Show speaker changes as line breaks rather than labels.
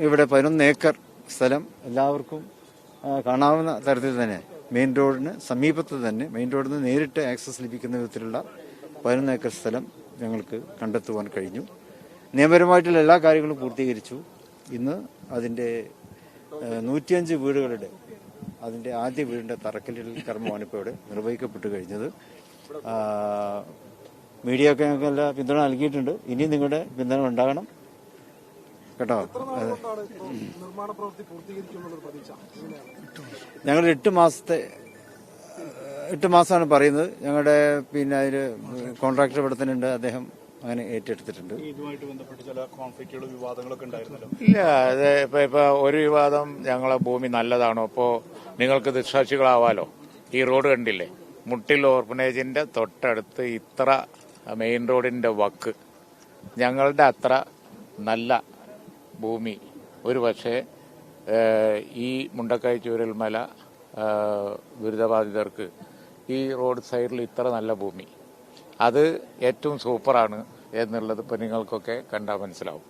ഇവിടെ 11 ഏക്കർ സ്ഥലം എല്ലാവർക്കും കാണാവുന്ന തരത്തിൽ തന്നെ മെയിൻ റോഡിന് സമീപത്ത് തന്നെ മെയിൻ റോഡിൽ നിന്ന് നേരിട്ട് ആക്സസ് ലഭിക്കുന്ന വിധത്തിലുള്ള 11 ഏക്കർ സ്ഥലം ഞങ്ങൾക്ക് കണ്ടെത്തുവാൻ കഴിഞ്ഞു. നിയമപരമായിട്ടുള്ള എല്ലാ കാര്യങ്ങളും പൂർത്തീകരിച്ചു. ഇന്ന് അതിൻ്റെ 105 വീടുകളുടെ അതിൻ്റെ ആദ്യ വീടിൻ്റെ തറക്കല്ലിടൽ കർമ്മമാണ് ഇപ്പോൾ ഇവിടെ നിർവഹിക്കപ്പെട്ടു കഴിഞ്ഞത്. മീഡിയ ഒക്കെ ഞങ്ങൾക്ക് എല്ലാ പിന്തുണ നൽകിയിട്ടുണ്ട്. ഇനിയും നിങ്ങളുടെ പിന്തുണ ഉണ്ടാകണം കേട്ടോ. ഞങ്ങൾ 8 മാസമാണ് പറയുന്നത്. ഞങ്ങളുടെ പിന്നെ അതിന് കോൺട്രാക്ടർ ഇവിടെ തന്നെ ഉണ്ട്. അദ്ദേഹം അങ്ങനെ ഏറ്റെടുത്തിട്ടുണ്ട്.
ഇല്ല, അത് ഇപ്പൊ ഒരു വിവാദം ഞങ്ങളെ ഭൂമി നല്ലതാണോ? അപ്പോ നിങ്ങൾക്ക് ദൃക്സാക്ഷികളാവാലോ. ഈ റോഡ് കണ്ടില്ലേ, മുട്ടിൽ ഓർഫനേജിന്റെ തൊട്ടടുത്ത് ഇത്ര മെയിൻ റോഡിന്റെ വക്ക് ഞങ്ങളുടെ അത്ര നല്ല ഭൂമി ഒരു പക്ഷേ ഈ മുണ്ടക്കായ് ചൂരൽമല ദുരിതബാധിതർക്ക് ഈ റോഡ് സൈഡിൽ ഇത്ര നല്ല ഭൂമി അത് ഏറ്റവും സൂപ്പറാണ് എന്നുള്ളത് ഇപ്പം നിങ്ങൾക്കൊക്കെ കണ്ടാൽ മനസ്സിലാവും.